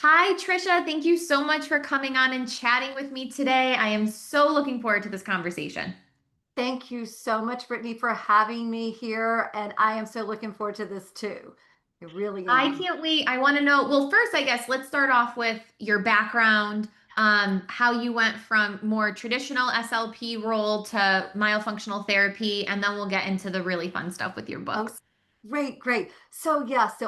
Hi, Tricia. Thank you so much for coming on and chatting with me today. I am so looking forward to this conversation. Thank you so much, Brittany, for having me here. And I am so looking forward to this too. I really I am. can't wait. I want to know, well, first, I guess let's start off with your background, how you went from more traditional SLP role to myofunctional therapy, and then we'll get into the really fun stuff with your Oh, books. great, great. So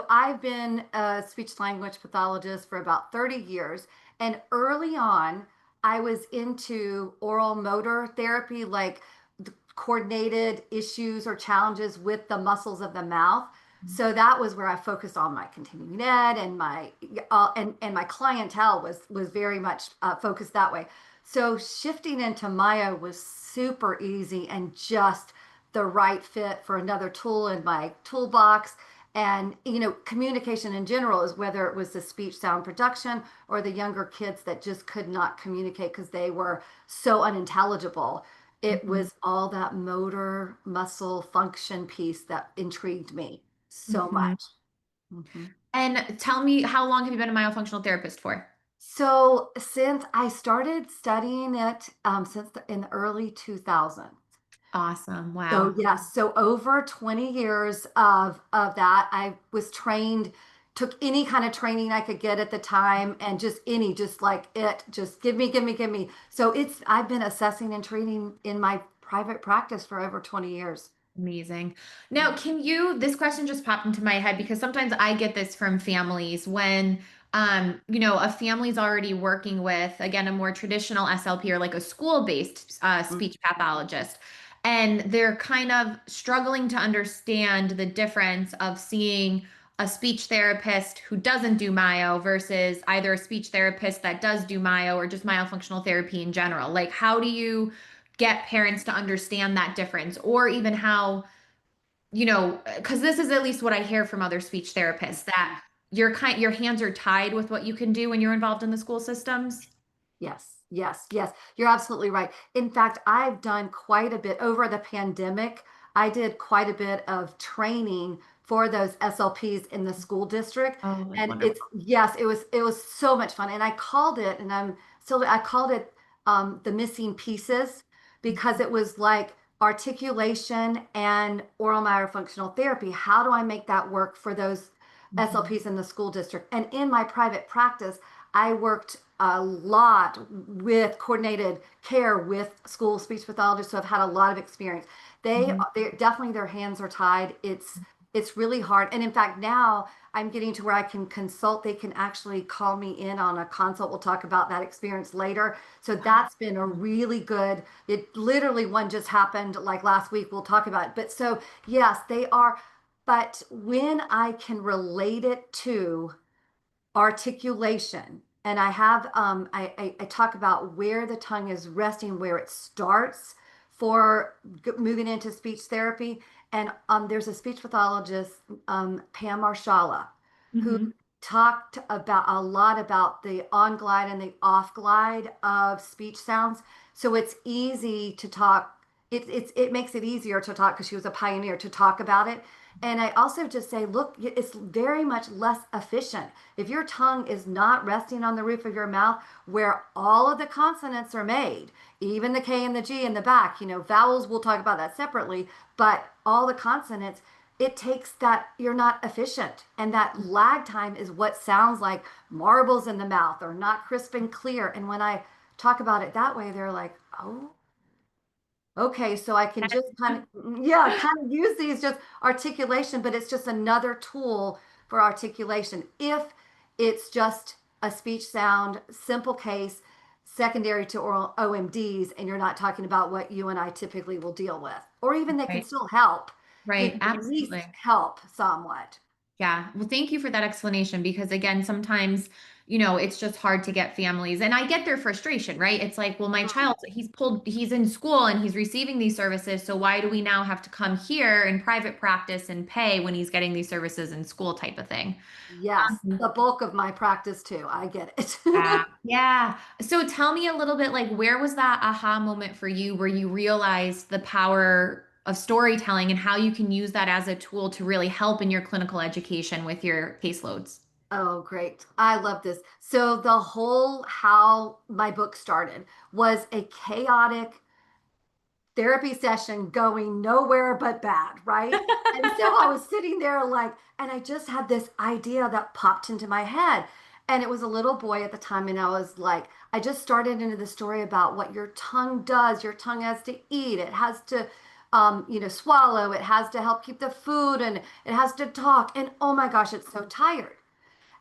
I've been a speech language pathologist for about 30 years. And early on, I was into oral motor therapy, like the coordinated issues or challenges with the muscles of the mouth. So that was where I focused on my continuing ed and my and my clientele was very much focused that way. So shifting into Maya was super easy and just the right fit for another tool in my toolbox. And, communication in general is whether it was the speech sound production or the younger kids that just could not communicate because they were so unintelligible. It Mhm. was all that motor muscle function piece that intrigued me so Mhm. much. Mhm. And tell me, how long have you been a myofunctional therapist for? So since I started studying it in the early 2000s. Awesome. So Wow. yes, so over 20 years of that, I was trained, took any kind of training I could get at the time, and just like it, just give me, give me, give me. So I've been assessing and treating in my private practice for over 20 years. Amazing. Now, this question just popped into my head because sometimes I get this from families when, a family's already working with, again, a more traditional SLP or like a school-based speech pathologist. And they're kind of struggling to understand the difference of seeing a speech therapist who doesn't do myo versus either a speech therapist that does do myo or just myofunctional therapy in general. Like, how do you get parents to understand that difference or even how, because this is at least what I hear from other speech therapists that your hands are tied with what you can do when you're involved in the school systems. Yes, yes, yes. You're absolutely right. In fact, I've done quite a bit over the pandemic. I did quite a bit of training for those SLPs in the school district. Oh, that's And wonderful. yes, it was so much fun. And I called it, and I called it the missing pieces because it was like articulation and oral myofunctional therapy. How do I make that work for those Mhm. SLPs in the school district? And in my private practice, I worked a lot with coordinated care with school speech pathologists, so I've had a lot of experience. Mhm. They definitely their hands are tied. It's really hard. And in fact, now I'm getting to where I can consult. They can actually call me in on a consult. We'll talk about that experience later. So that's been a really good, it literally one just happened like last week. We'll talk about it. But so yes, they are. But when I can relate it to articulation, and I talk about where the tongue is resting, where it starts for moving into speech therapy. And there's a speech pathologist, Pam Marshala, who Mhm. talked about a lot about the on glide and the off glide of speech sounds. So it's easy to talk. It makes it easier to talk because she was a pioneer to talk about it. And I also just say, look, it's very much less efficient. If your tongue is not resting on the roof of your mouth where all of the consonants are made, even the K and the G in the back, vowels, we'll talk about that separately, but all the consonants, it takes that you're not efficient. And that lag time is what sounds like marbles in the mouth or not crisp and clear. And when I talk about it that way, they're like, oh, okay, so I can just yeah, kind of use these just articulation, but it's just another tool for articulation. If it's just a speech sound, simple case, secondary to oral OMDs, and you're not talking about what you and I typically will deal with, or even they can Right. still help. They Right. can at least Absolutely. help somewhat. Yeah. Well, thank you for that explanation because again, sometimes, it's just hard to get families and I get their frustration, right? It's like, well, my child, he's in school and he's receiving these services. So why do we now have to come here in private practice and pay when he's getting these services in school type of thing? Yes, Um, the bulk of my practice too. I get Yeah. it. Yeah. So tell me a little bit like where was that aha moment for you where you realized the power of storytelling and how you can use that as a tool to really help in your clinical education with your caseloads? Oh, great. I love this. So the whole how my book started was a chaotic therapy session going nowhere but bad, right? And so I was sitting there like, and I just had this idea that popped into my head. And it was a little boy at the time, and I was like, I just started into the story about what your tongue does. Your tongue has to eat, it has to, swallow, it has to help keep the food, and it has to talk. And oh my gosh, it's so tired.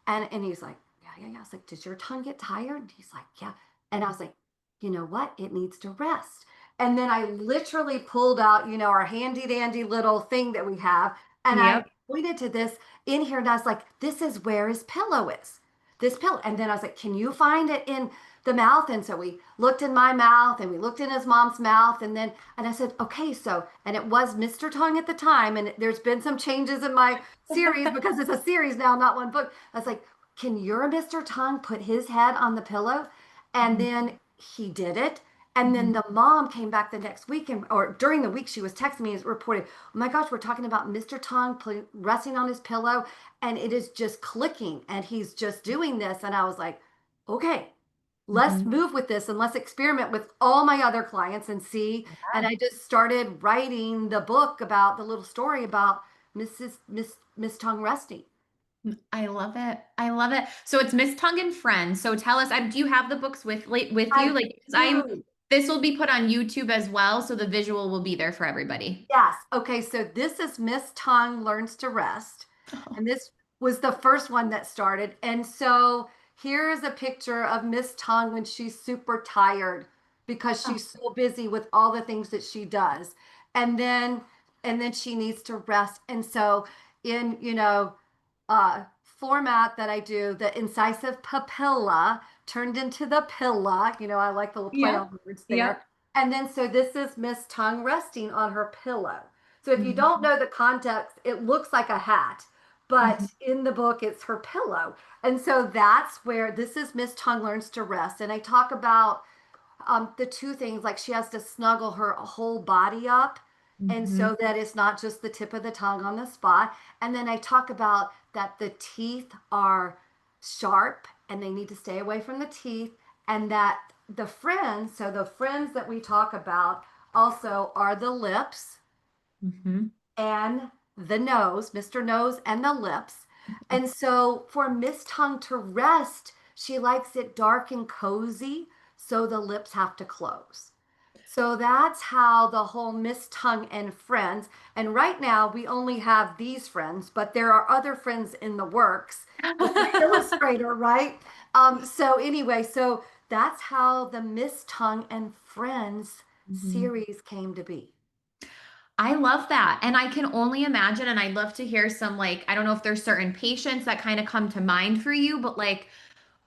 And he's like, yeah, yeah, yeah. I was like, does your tongue get tired? And he's like, yeah. And I was like, you know what? It needs to rest. And then I literally pulled out, our handy dandy little thing that we have. And I Yep. pointed to this in here and I was like, this is where his pillow is. This pillow. And then I was like, can you find it in the mouth? And so we looked in my mouth and we looked in his mom's mouth. And I said, okay, so, and it was Mr. Tongue at the time. And there's been some changes in my series because it's a series now, not one book. I was like, can your Mr. Tongue put his head on the pillow? And Mhm. then he did it. And then Mhm. the mom came back the next week, or during the week, she was texting me and reported, "Oh my gosh, we're talking about Mr. Tongue resting on his pillow, and it is just clicking, and he's just doing this." And I was like, "Okay, let's Mhm. move with this, and let's experiment with all my other clients and see." And I just started writing the book about the little story about Miss Tongue resting. I love it. I love it. So it's Miss Tongue and Friends. So tell us, do you have the books with you? I Like, 'cause do. this will be put on YouTube as well, so the visual will be there for everybody. Yes. Okay. So this is Miss Tongue Learns to Rest. And this was the first one that started. And so here's a picture of Miss Tongue when she's super tired because Oh, she's so busy with all the things that she does. And then she needs to rest. And so in, format that I do, the incisive papilla turned into the pilla. I like the little play yep. on words there. Yep. And then so this is Miss Tongue resting on her pillow. So if you don't Mhm. know the context, it looks like a hat, but Mhm. in the book, it's her pillow. And so that's where this is Miss Tongue Learns to Rest. And I talk about the two things, like she has to snuggle her whole body up. And Mhm. so that it's not just the tip of the tongue on the spot. And then I talk about that the teeth are sharp and they need to stay away from the teeth. And that so the friends that we talk about also are the lips Mhm. and the nose, Mr. Nose and the lips. And so for Miss Tongue to rest, she likes it dark and cozy, so the lips have to close. So that's how the whole Miss Tongue and friends. And right now we only have these friends, but there are other friends in the works with the illustrator, right? So anyway, so that's how the Miss Tongue and Friends Mhm. series came to be. I love that. And I can only imagine, and I'd love to hear some, like, I don't know if there's certain patients that kind of come to mind for you, but like,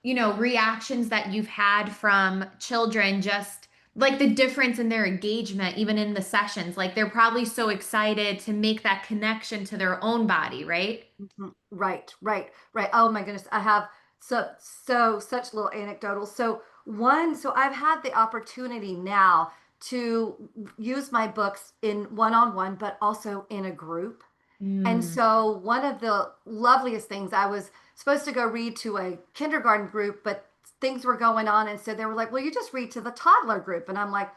reactions that you've had from children, just like the difference in their engagement, even in the sessions. Like they're probably so excited to make that connection to their own body, right? Mhm. Right, right, right. Oh my goodness. I have such little anecdotal. So I've had the opportunity now to use my books in one-on-one, but also in a group. And Mm. so one of the loveliest things, I was supposed to go read to a kindergarten group, but things were going on. And so they were like, well, you just read to the toddler group. And I'm like,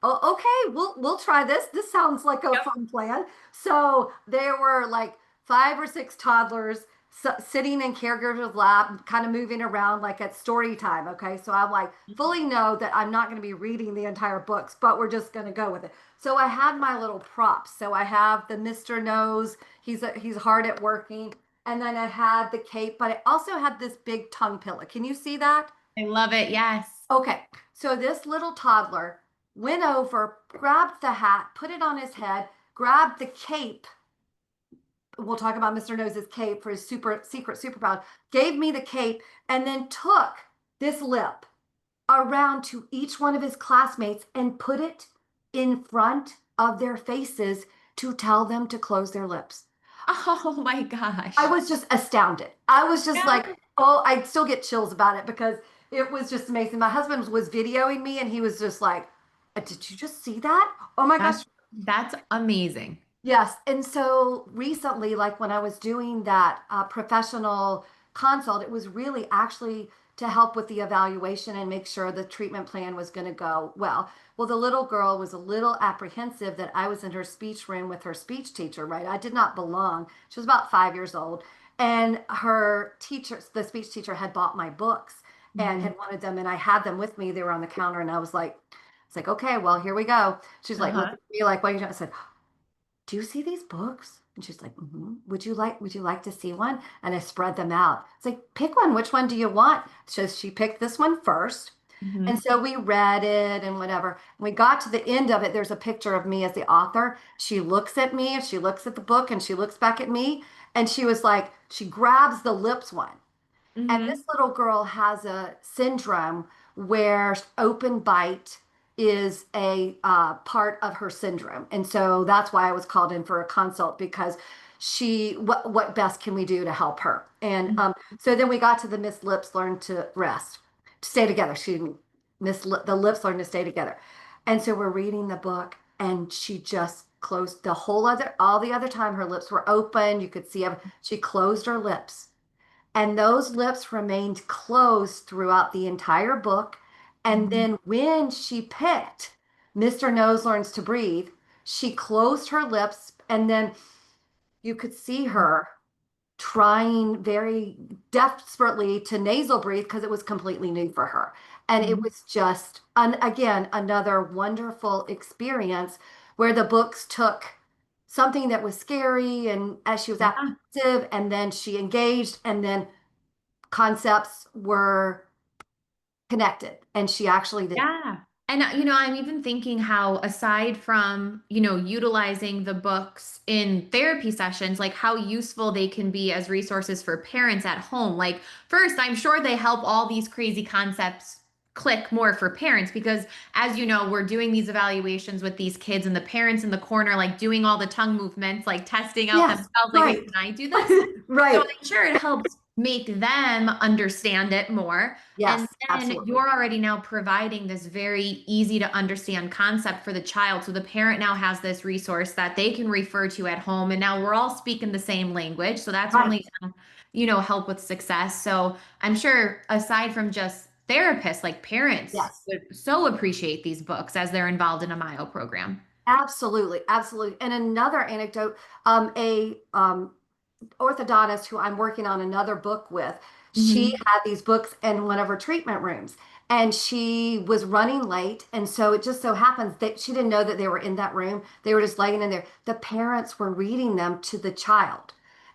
oh, okay, we'll try this. This sounds like a Yep. fun plan. So there were like 5 or 6 toddlers sitting in caregivers lap, kind of moving around like at story time. Okay, so I'm like fully know that I'm not going to be reading the entire books, but we're just going to go with it. So I had my little props. So I have the Mr. Nose. He's hard at working, and then I had the cape, but I also had this big tongue pillow. Can you see that? I love it. Yes. Okay, so this little toddler went over, grabbed the hat, put it on his head, grabbed the cape. We'll talk about Mr. Nose's cape for his super secret superpower. Gave me the cape and then took this lip around to each one of his classmates and put it in front of their faces to tell them to close their lips. Oh my I gosh. was just astounded. I was just Yeah. like, oh, I still get chills about it because it was just amazing. My husband was videoing me and he was just like, did you just see that? Oh my gosh. That's amazing. Yes. And so recently, like when I was doing that professional consult, it was really actually to help with the evaluation and make sure the treatment plan was going to go well. Well, the little girl was a little apprehensive that I was in her speech room with her speech teacher, right? I did not belong. She was about 5 years old. And her teacher, the speech teacher, had bought my books and Mhm. had wanted them. And I had them with me. They were on the counter. And I was like, it's like, okay, well, here we go. She's like, look Uh-huh. at me like, what are you doing? I said, do you see these books? And she's like, would you like to see one? And I spread them out. It's like, pick one. Which one do you want? So she picked this one first. And Mhm. so we read it and whatever. And we got to the end of it. There's a picture of me as the author. She looks at me and she looks at the book and she looks back at me. And she was like, she grabs the lips one. And this Mhm. little girl has a syndrome where open bite is a part of her syndrome. And so that's why I was called in for a consult because what best can we do to help her? And Mhm. so then we got to the Miss Lips Learn to Rest, to stay together. The Lips Learn to Stay Together. And so we're reading the book and she just closed all the other time her lips were open. You could see she closed her lips and those lips remained closed throughout the entire book. And Mhm. then when she picked Mr. Nose Learns to Breathe, she closed her lips, and then you could see her trying very desperately to nasal breathe because it was completely new for her. And it Mhm. was just, again, another wonderful experience where the books took something that was scary and as she was Yeah. apprehensive, and then she engaged, and then concepts were connected and she actually did. Yeah. And I'm even thinking how aside from, utilizing the books in therapy sessions, like how useful they can be as resources for parents at home. Like first, I'm sure they help all these crazy concepts click more for parents because as you know, we're doing these evaluations with these kids and the parents in the corner like doing all the tongue movements, like testing out Yes, themselves like, wait, right. can I do this? So Right. I'm sure it helps make them understand it more. And Yes, then absolutely. you're already now providing this very easy to understand concept for the child. So the parent now has this resource that they can refer to at home. And now we're all speaking the same language. So that's Right. only gonna, help with success. So I'm sure aside from just therapists, like parents Yes. would so appreciate these books as they're involved in a Myo program. Absolutely. Absolutely. And another anecdote, a orthodontist who I'm working on another book with, she Hmm. had these books in one of her treatment rooms and she was running late. And so it just so happens that she didn't know that they were in that room. They were just laying in there. The parents were reading them to the child.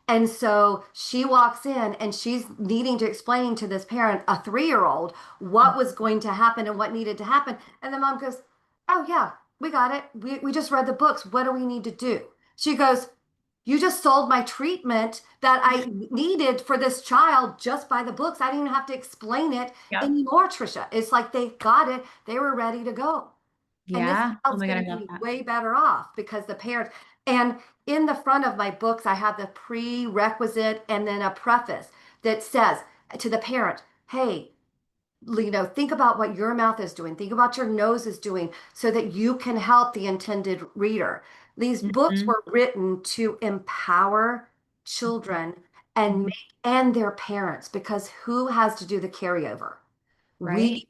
And so she walks in and she's needing to explain to this parent, a 3-year-old, what was going to happen and what needed to happen. And the mom goes, oh, yeah, we got it. We just read the books. What do we need to do? She goes, you just sold my treatment that I needed for this child just by the books. I didn't even have to explain it Yep. anymore, Tricia. It's like they got it, they were ready to go. And this Yeah. Oh child's my God, going I to love be that. way better off because the parents, and in the front of my books, I have the prerequisite and then a preface that says to the parent, hey, think about what your mouth is doing, think about your nose is doing so that you can help the intended reader. These books Hmm. were written to empower children and Hmm. make and their parents because who has to do the carryover? Right.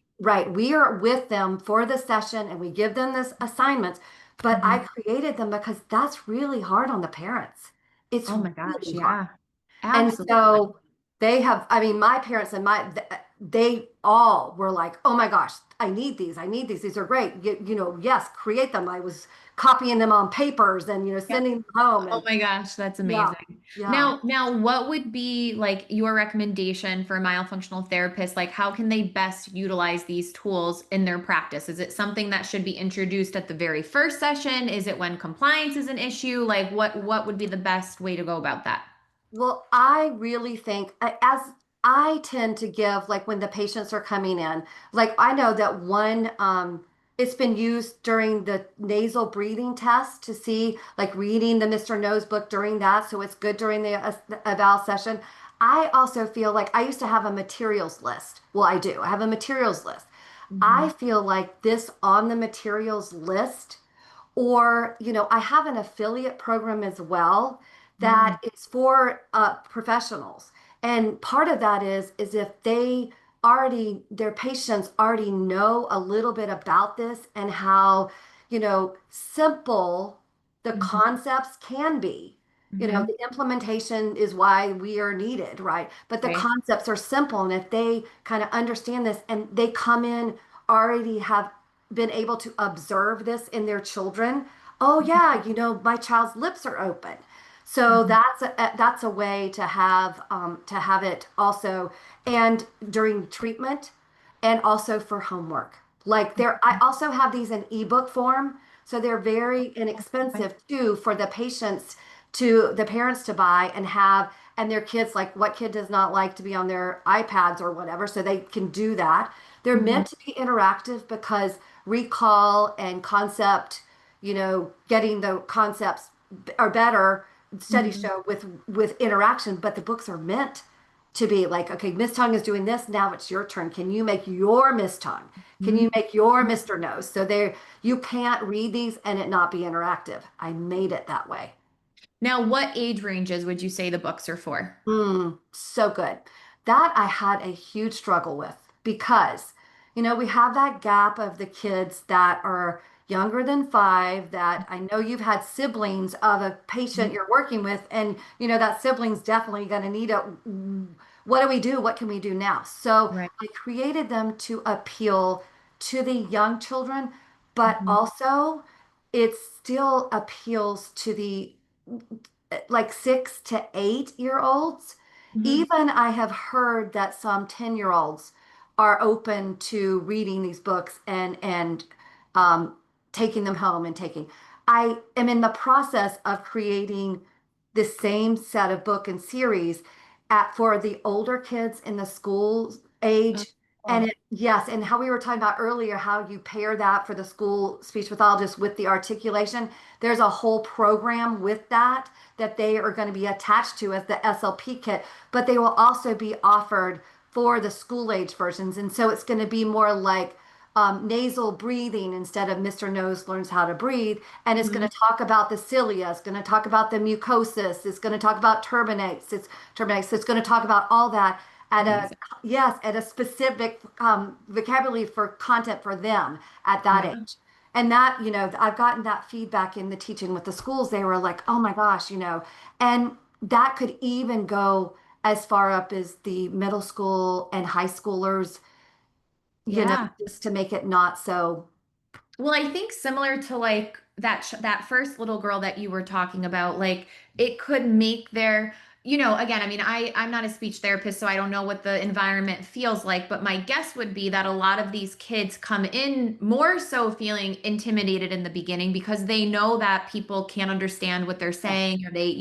We are with them for the session and we give them this assignments, but I Hmm. created them because that's really hard on the parents. It's Oh my gosh. really hard. Yeah. And Absolutely. so I mean, my parents and they all were like, oh my gosh, I need these. I need these. These are great. Yes, create them. I was copying them on papers and, Yep. sending them home. Oh And my gosh, that's yeah, amazing. yeah. Now, what would be like your recommendation for myofunctional therapists? Like, how can they best utilize these tools in their practice? Is it something that should be introduced at the very first session? Is it when compliance is an issue? Like, what would be the best way to go about that? Well, I really think, as I tend to give, like when the patients are coming in, like I know that it's been used during the nasal breathing test to see, like reading the Mr. Nose book during that. So it's good during the eval session. I also feel like I used to have a materials list. Well, I do. I have a materials list. I Hmm. feel like this on the materials list or, I have an affiliate program as well Mm. that it's for professionals. And part of that is if they already, their patients already know a little bit about this and how, simple the Mhm. concepts can be. Mhm. The implementation is why we are needed, right? But the Right. concepts are simple. And if they kind of understand this and they come in already have been able to observe this in their children, oh yeah, my child's lips are open. So Mhm. that's a way to have it also, and during treatment, and also for homework. Like I also have these in ebook form, so they're very Okay. inexpensive too for the parents to buy and have, and their kids, like what kid does not like to be on their iPads or whatever, so they can do that. They're Mhm. meant to be interactive because recall and concept, getting the concepts are better. Studies Mhm. show with interaction, but the books are meant to be like, okay, Miss Tongue is doing this, now it's your turn. Can you make your Miss Tongue? Can you Mhm. make your Mr. Nose? So there, you can't read these and it not be interactive. I made it that way. Now, what age ranges would you say the books are for? So good. That I had a huge struggle with because, we have that gap of the kids that are younger than 5 that I know you've had siblings of a patient Mhm. you're working with, and that sibling's definitely going to need a, what do we do? What can we do now? So Right. I created them to appeal to the young children, but Mhm. also it still appeals to the like 6 to 8 year olds. Mhm. Even I have heard that some 10-year olds are open to reading these books and um, taking them home and taking. I am in the process of creating the same set of book and series for the older kids in the school Oh, age. And cool. yes, and how we were talking about earlier, how you pair that for the school speech pathologist with the articulation. There's a whole program with that they are going to be attached to as the SLP kit, but they will also be offered for the school age versions. And so it's going to be more like nasal breathing instead of Mr. Nose learns how to breathe. And it's going Mhm. to talk about the cilia, it's going to talk about the mucosis, it's going to talk about turbinates, it's going to talk about all that at a, Amazing. yes, at a specific vocabulary for content for them at that Yeah. age. And that, I've gotten that feedback in the teaching with the schools. They were like, oh my gosh, and that could even go as far up as the middle school and high schoolers, Yeah. just to make it not so. Well, I think similar to like that first little girl that you were talking about, like it could make their, again, I mean, I'm not a speech therapist, so I don't know what the environment feels like, but my guess would be that a lot of these kids come in more so feeling intimidated in the beginning because they know that people can't understand what they're Yes, saying or they,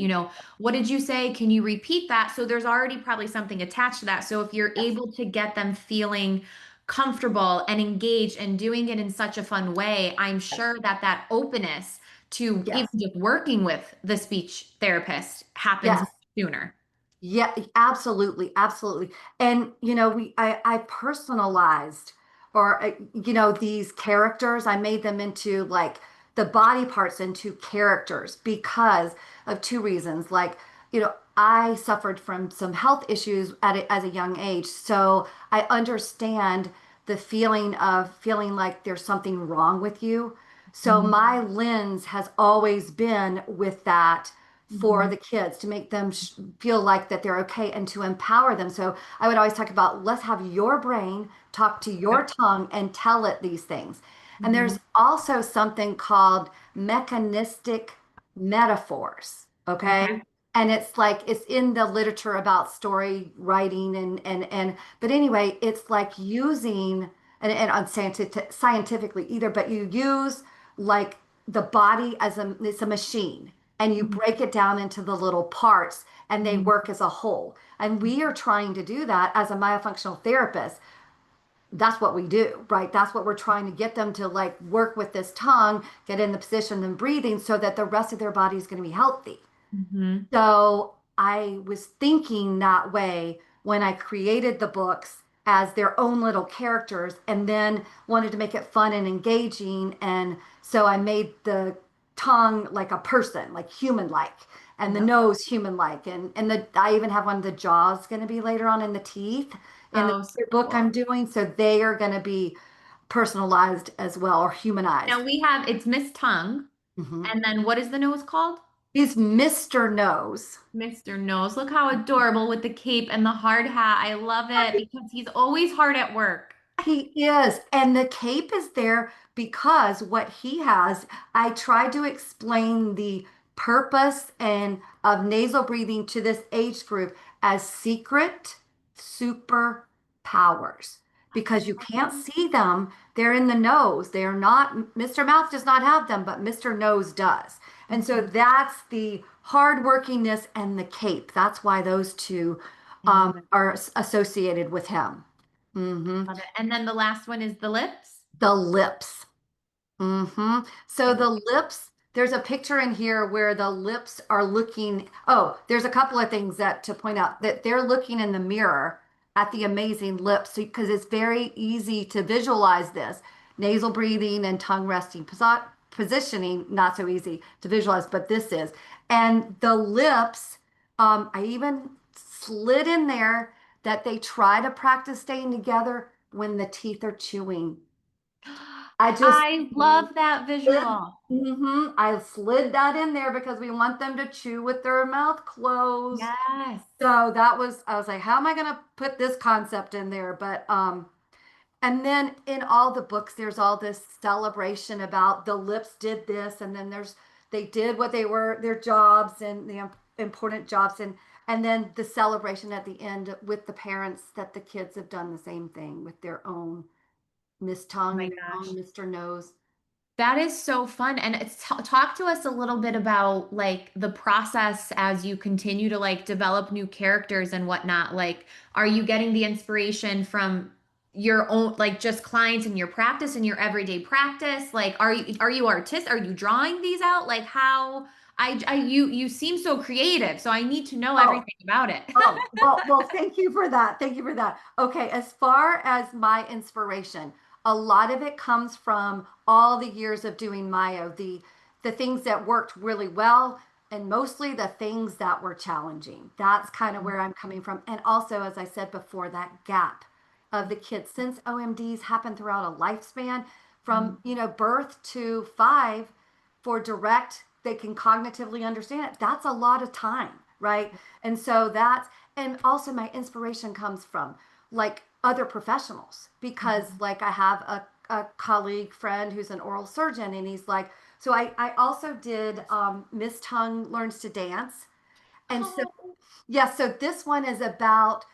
what did you say? Can you repeat that? So there's already probably something attached to that. So if you're yes, able to get them feeling comfortable and engaged and doing it in such a fun way, I'm yes, sure that that openness to even yes, just working with the speech therapist happens yes. sooner. Yeah, absolutely, absolutely. And I personalized, or these characters. I made them into like the body parts into characters because of two reasons. Like, I suffered from some health issues as a young age, so I understand the feeling of feeling like there's something wrong with you. So Mhm. my lens has always been with that for Mhm. the kids to make them feel like that they're okay and to empower them. So I would always talk about, let's have your brain talk to your Yep. tongue and tell it these things. And there's Mhm. also something called mechanistic metaphors, Okay. okay? And it's like it's in the literature about story writing and but anyway, it's like using and scientifically either, but you use like the body as it's a machine, and you Mhm. break it down into the little parts and they Mhm. work as a whole. And we are trying to do that as a myofunctional therapist. That's what we do, right? That's what we're trying to get them to like work with this tongue, get in the position and breathing so that the rest of their body is going to be healthy. Mhm. So I was thinking that way when I created the books as their own little characters and then wanted to make it fun and engaging. And so I made the tongue like a person, like human like. and the Yep. nose human-like, and the I even have one of the jaws going to be later on in the teeth in the Oh, so other book I'm cool. doing. So they are going to be personalized as well or Now humanized. we have it's Miss Tongue, Hmm. and then what is the nose called? He's Mr. Nose. Mr. Nose. Look how adorable with the cape and the hard hat. I love it because he's always hard at work. He is. And the cape is there because what he has, I tried to explain the purpose and of nasal breathing to this age group as secret superpowers. Because you can't see them, they're in the nose. They are not, Mr. Mouth does not have them, but Mr. Nose does. And so Mhm. that's the hardworkingness and the cape. That's why those two I love it. are associated with him. Hmm. Love it. And then the last one is the lips. The lips. So Okay. the lips, there's a picture in here where the lips are looking. Oh, there's a couple of things that to point out that they're looking in the mirror at the amazing lips because it's very easy to visualize this. Nasal breathing and tongue resting positioning, not so easy to visualize, but this is. And the lips, I even slid in there that they try to practice staying together when the teeth are chewing. I just I love that visual. I slid that in there because we want them to chew with their mouth closed. Yes. So that was, I was like, how am I going to put this concept in there? But, and then in all the books, there's all this celebration about the lips did this, and then they did what they were, their jobs and the important jobs. And then the celebration at the end with the parents that the kids have done the same thing with their own Miss Oh Tongue my and their gosh. own Mr. Nose. That is so fun. And it's talk to us a little bit about like the process as you continue to like develop new characters and whatnot. Like, are you getting the inspiration from your own, like just clients in your practice and your everyday practice? Like, are you artists? Are you drawing these out? Like how you seem so creative, so I need to know Oh, everything about it. well, thank you for that. Thank you for that. Okay, as far as my inspiration, a lot of it comes from all the years of doing Mayo, the things that worked really well, and mostly the things that were challenging. That's kind of where I'm coming from. And also, as I said before, that gap of the kids, since OMDs happen throughout a lifespan, from birth to 5 for direct, they can cognitively understand it. That's a lot of time, right? And so that's, and also my inspiration comes from like other professionals because Mhm. like I have a colleague friend who's an oral surgeon and he's like, so I also did Miss Tongue Learns to Dance. And so Oh, yes, so this one is about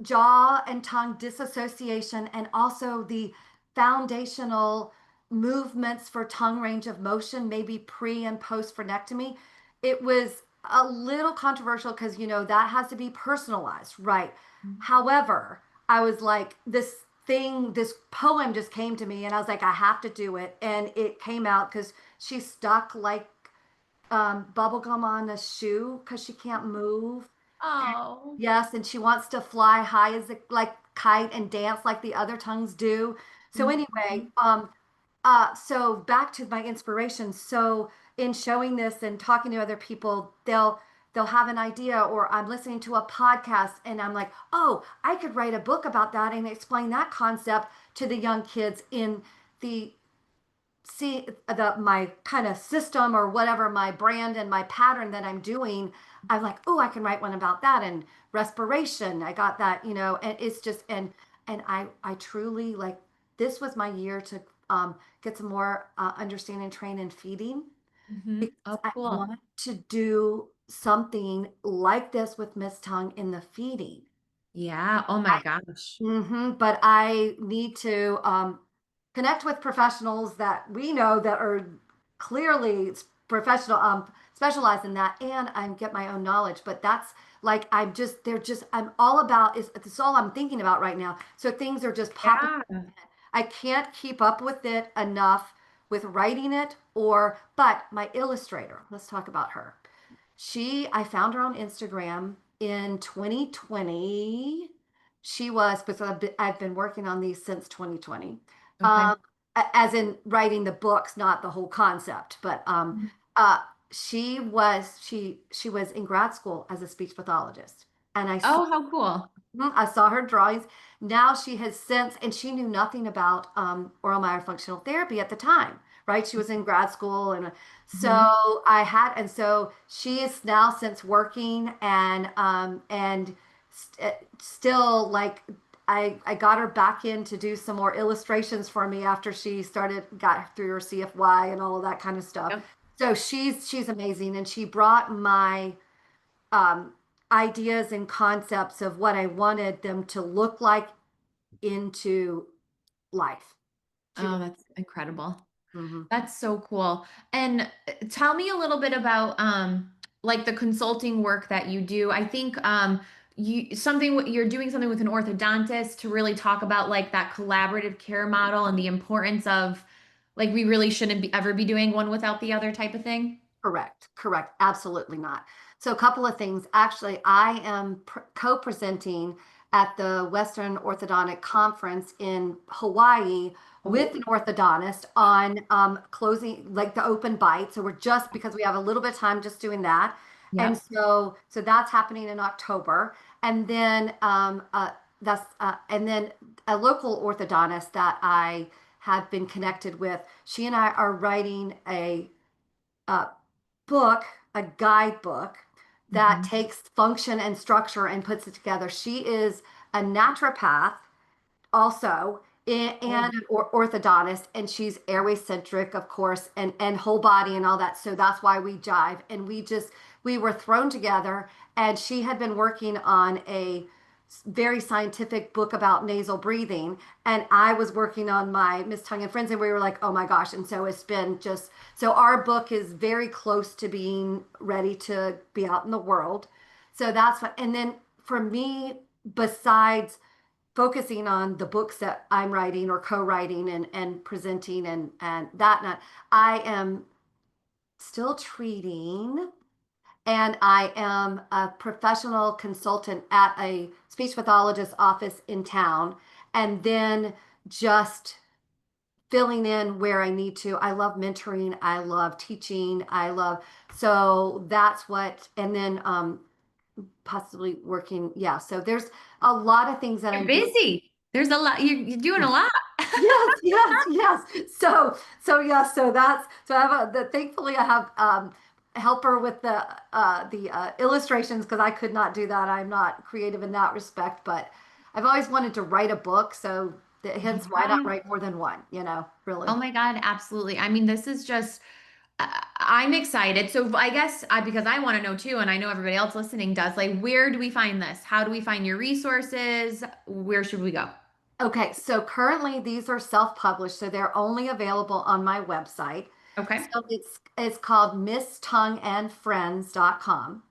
jaw and tongue disassociation and also the foundational movements for tongue range of motion, maybe pre and post phrenectomy. It was a little controversial because, that has to be personalized, right? However, I was like, this poem just came to me and I was like, I have to do it. And it came out because she stuck like bubble gum on a shoe because she can't move. oh. Yes, and she wants to fly high as a like kite and dance like the other tongues do. So anyway, Mhm. so back to my inspiration. So in showing this and talking to other people, they'll have an idea, or I'm listening to a podcast and I'm like, oh, I could write a book about that and explain that concept to the young kids in the see the my kind of system or whatever my brand and my pattern that I'm doing. I'm like, oh, I can write one about that and respiration. I got that, and it's just and I truly like this was my year to get some more understanding, train, and feeding Mhm. because Oh, I cool. want to do something like this with Miss Tongue in the feeding. Yeah. Oh my gosh. But I need to connect with professionals that we know that are clearly professional, specialized in that, and I get my own knowledge. But that's like I'm all about is it's all I'm thinking about right now. So things are just popping. Yeah. I can't keep up with it enough with writing it but my illustrator, let's talk about her. I found her on Instagram in 2020. She was, because I've been working on these since 2020. Okay. Um, as in writing the books, not the whole concept, but Mhm. she was in grad school as a speech pathologist, and Oh, how cool. I saw her drawings. Now she has since, and she knew nothing about oral myofunctional therapy at the time, right? She was in grad school, and Mhm. so and so she is now since working and still like I got her back in to do some more illustrations for me after she got through her CFY and all of that kind of stuff. Yep. So she's amazing, and she brought my um, ideas and concepts of what I wanted them to look like into life. She Oh, really, that's incredible. mhm. That's so cool. And tell me a little bit about like the consulting work that you do. I think you're doing something with an orthodontist to really talk about like that collaborative care model and the importance of like we really shouldn't ever be doing one without the other type of thing. Correct, correct. Absolutely not. So, a couple of things. Actually, I am co-presenting at the Western Orthodontic Conference in Hawaii with Oh, an orthodontist on closing, like the open bite. So, we're just because we have a little bit of time just doing that. And yep. so that's happening in October. And then and then a local orthodontist that I have been connected with, she and I are writing a book, a guidebook that Mhm. takes function and structure and puts it together. She is a naturopath also Oh, and an orthodontist, and she's airway centric, of course, and whole body and all that. So that's why we jive, and we were thrown together, and she had been working on a very scientific book about nasal breathing, and I was working on my Miss Tongue and Friends, and we were like, oh my gosh. And so it's been just so our book is very close to being ready to be out in the world. So that's what, and then for me, besides focusing on the books that I'm writing or co-writing and presenting and that not, I am still treating, and I am a professional consultant at a speech pathologist office in town, and then just filling in where I need to. I love mentoring, I love teaching, I love, so that's what, and then possibly working, yeah. So there's a lot of things that you're I'm doing. busy. There's a lot. You're doing a lot. Yes, yes, yes. So yes, so that's so I have thankfully I have helper with the illustrations because I could not do that. I'm not creative in that respect, but I've always wanted to write a book, so hence why not Yeah. write more than one, really. Oh my God, absolutely. I mean, this is just, I'm excited. So I guess because I want to know too, and I know everybody else listening does, like, where do we find this? How do we find your resources? Where should we go? Okay, so currently these are self-published, so they're only available on my website. Okay. So it's called misstongueandfriends.com.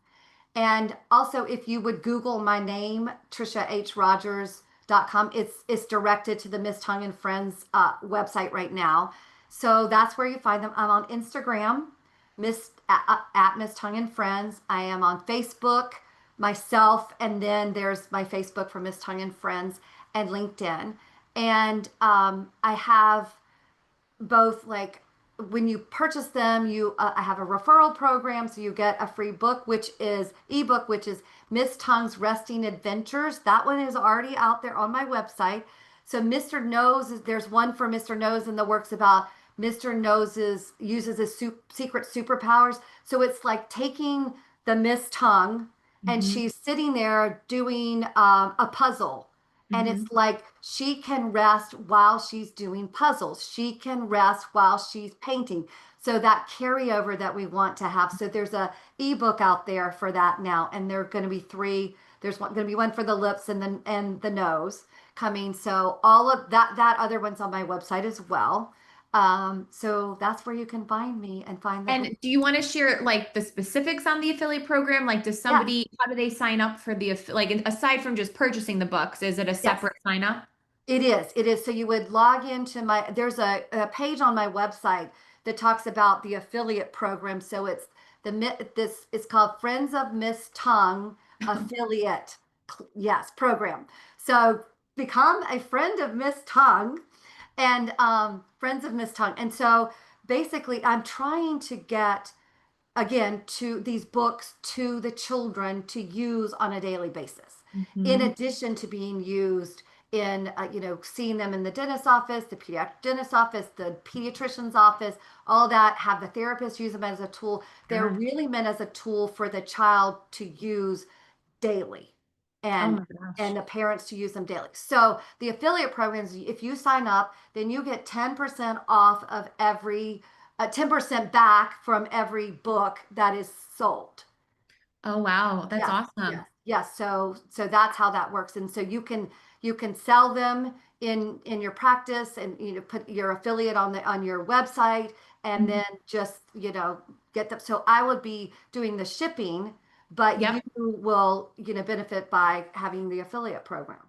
And also, if you would Google my name, triciarogers.com, it's directed to the Miss Tongue and Friends website right now. So that's where you find them. I'm on Instagram, at Miss Tongue and Friends. I am on Facebook myself, and then there's my Facebook for Miss Tongue and Friends and LinkedIn. And I have both like when you purchase them, you I have a referral program, so you get a free book, which is ebook, which is Miss Tongue's Resting Adventures. That one is already out there on my website. So Mr. Nose, there's one for Mr. Nose in the works about Mr. Nose's uses his secret superpowers. So it's like taking the Miss Tongue, and Hmm. she's sitting there doing a puzzle, and Hmm. it's like she can rest while she's doing puzzles. She can rest while she's painting. So that carryover that we want to have. So there's a ebook out there for that now, and there are going to be three. There's going to be one for the lips and the nose coming. So all of that other one's on my website as well. So that's where you can find me and find the book. And do you want to share like the specifics on the affiliate program? Like, does Yes, somebody, how do they sign up for like, aside from just purchasing the books, is it a yes. separate sign up? It is. It is. So you would log into there's a page on my website that talks about the affiliate program. So it's this it's called Friends of Miss Tongue Affiliate, yes, program. So become a friend of Miss Tongue and Friends of Miss Tongue. And so basically I'm trying to get again, to these books to the children to use on a daily basis, in Hmm. addition to being used in, seeing them in the dentist's office, the pediatric dentist's office, the pediatrician's office, all that, have the therapist use them as a tool. They're Yeah. really meant as a tool for the child to use daily, Oh and my gosh. and the parents to use them daily. So the affiliate programs, if you sign up, then you get 10% off of every 10% back from every book that is sold. Oh wow, that's Yes, awesome. yes, yes. So that's how that works. And so you can sell them in your practice, and put your affiliate on your website, and Mhm. then just get them. So I would be doing the shipping, but you Yep. will benefit by having the affiliate program.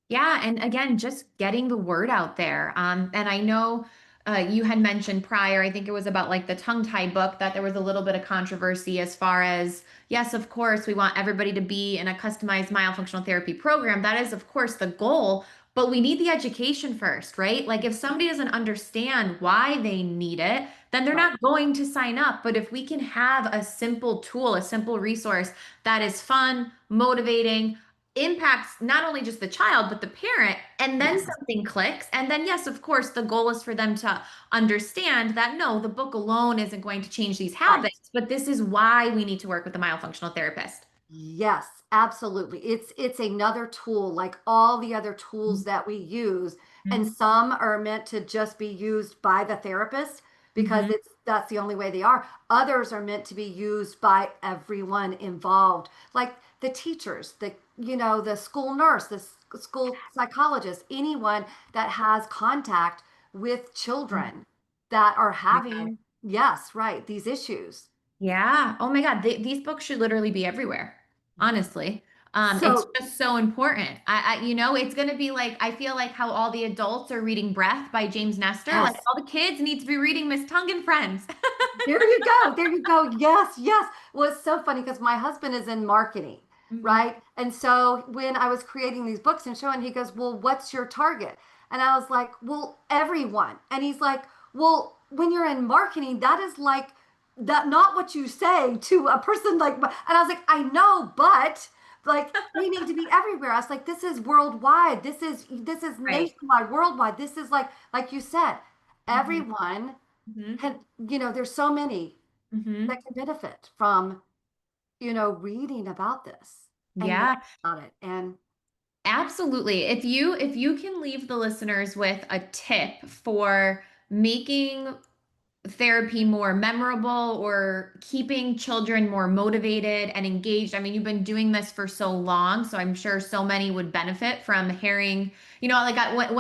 Yeah, and again, just getting the word out there. And I know you had mentioned prior, I think it was about like the tongue-tied book, that there was a little bit of controversy as far as, yes, of course, we want everybody to be in a customized myofunctional therapy program. That is, of course, the goal, but we need the education first, right? Like if somebody doesn't understand why they need it, then they're Right. not going to sign up. But if we can have a simple tool, a simple resource that is fun, motivating, impacts not only just the child but the parent, and then Yes. something clicks, and then yes, of course, the goal is for them to understand that no, the book alone isn't going to change these Right. habits, but this is why we need to work with the myofunctional therapist. Yes, absolutely. It's another tool like all the other tools that we use, and Hmm. some are meant to just be used by the therapist because Hmm. that's the only way they are. Others are meant to be used by everyone involved, like the teachers, the school nurse, the school psychologist, anyone that has contact with children that are having, yes, right, these issues. Yeah. Oh my God. These books should literally be everywhere. Honestly. It's So, just so important. It's going to be like, I feel like how all the adults are reading Breath by James Nestor. Like yes. all the kids need to be reading Miss Tongue and Friends. There you go. There you go. Yes, yes. Well, it's so funny because my husband is in marketing, Mhm. right? And so when I was creating these books and showing, he goes, "Well, what's your target?" And I was like, "Well, everyone." And he's like, "Well, when you're in marketing, that is like that not what you say to a person like." And I was like, "I know, but like they need to be everywhere." I was like, "This is worldwide. This is Right. nationwide, worldwide. This is like you said, Hmm. everyone." Hmm. And there's so many Hmm. that can benefit from reading about this and Yeah, learning about it. And absolutely. If you can leave the listeners with a tip for making therapy more memorable or keeping children more motivated and engaged. I mean, you've been doing this for so long, so I'm sure so many would benefit from hearing, when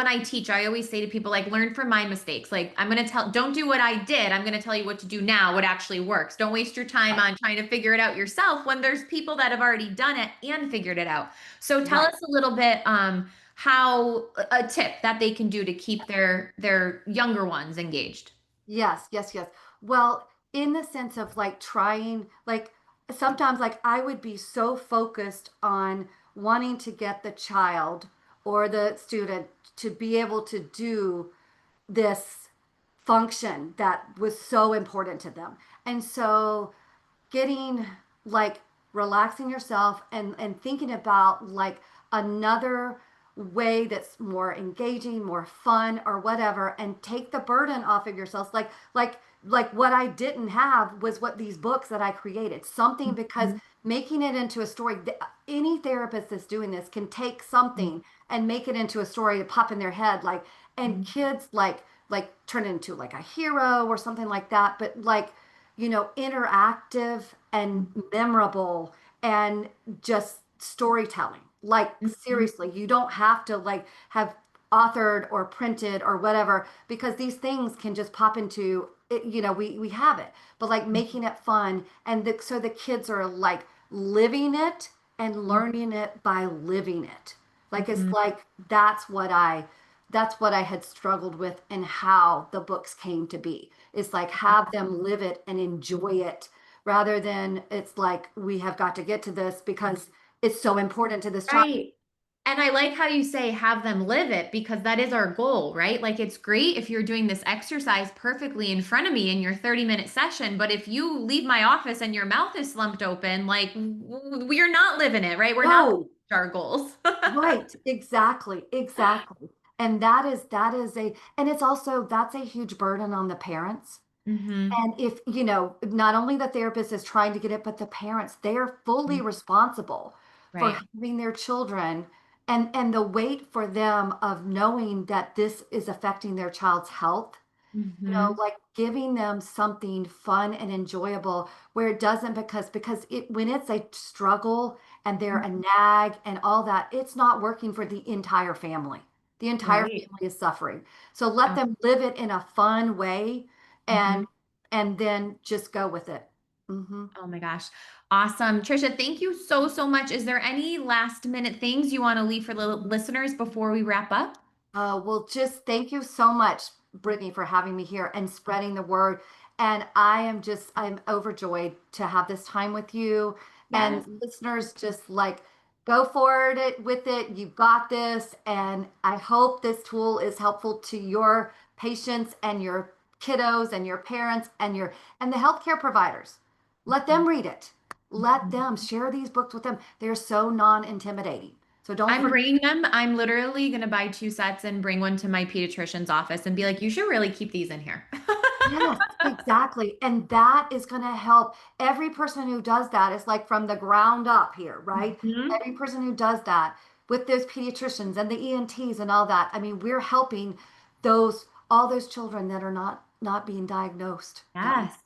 I teach, I always say to people, like, learn from my mistakes. Like, don't do what I did. I'm going to tell you what to do now, what actually works. Don't waste your time right, on trying to figure it out yourself when there's people that have already done it and figured it out. So tell right. us a little bit, how a tip that they can do to keep their younger ones engaged. Yes, yes, yes. Well, in the sense of like trying, like sometimes like I would be so focused on wanting to get the child or the student to be able to do this function that was so important to them. And so getting like relaxing yourself and thinking about like another way that's more engaging, more fun or whatever, and take the burden off of yourself, like what I didn't have was what these books that I created, something, because Mhm. making it into a story, any therapist that's doing this can take something and make it into a story to pop in their head, like, and Mhm. kids like turn it into like a hero or something like that, but like interactive and memorable and just storytelling. Like, Mhm. seriously, you don't have to like have authored or printed or whatever, because these things can just pop into it, we have it, but like making it fun, and so the kids are like living it and learning it by living it. Like it's Mhm. like that's what I had struggled with, and how the books came to be. It's like have them live it and enjoy it, rather than it's like we have got to get to this because it's so important to this child. Right. And I like how you say have them live it because that is our goal, right? Like it's great if you're doing this exercise perfectly in front of me in your 30-minute session, but if you leave my office and your mouth is slumped open, like we're not living it, right? We're not No, our goals. right, exactly, exactly. And that is a and it's also that's a huge burden on the parents. Hmm. And if, not only the therapist is trying to get it, but the parents, they are fully responsible for Right. having their children and the weight for them of knowing that this is affecting their child's health, Hmm. like giving them something fun and enjoyable where it doesn't because it when it's a struggle and they're a nag and all that, it's not working for the entire family. The entire Right. family is suffering. So let Oh, them live it in a fun way and mhm. and then just go with it. Hmm. Oh my gosh. Awesome. Trisha, thank you so, so much. Is there any last minute things you want to leave for the listeners before we wrap up? Well, just thank you so much, Brittany, for having me here and spreading the word. And I'm overjoyed to have this time with you. And Yes. listeners, just like go forward with it. You've got this. And I hope this tool is helpful to your patients and your kiddos and your parents and the healthcare providers. Let them read it. Let Mhm. them share these books with them. They're so non-intimidating. So don't I'm forget. bringing them. I'm literally going to buy 2 sets and bring one to my pediatrician's office and be like, you should really keep these in here. Yes, exactly. And that is going to help every person who does that is like from the ground up here, right? Mhm. Every person who does that with those pediatricians and the ENTs and all that. I mean, we're helping all those children that are not being diagnosed that way. Yes.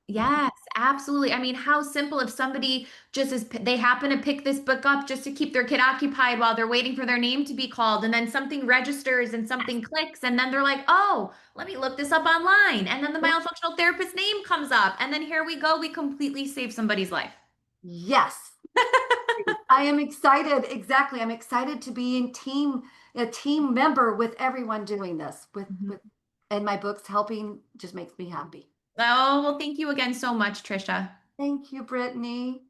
Yes, absolutely. I mean, how simple if somebody just is, they happen to pick this book up just to keep their kid occupied while they're waiting for their name to be called, and then something registers and something clicks, and then they're like, oh, let me look this up online. And then the Yep. myofunctional therapist name comes up, and then here we go. We completely save somebody's life. Yes. I am excited. Exactly. I'm excited to be a team member with everyone doing this with Mhm. and my books helping just makes me happy. Oh, well, thank you again so much, Trisha. Thank you, Brittany.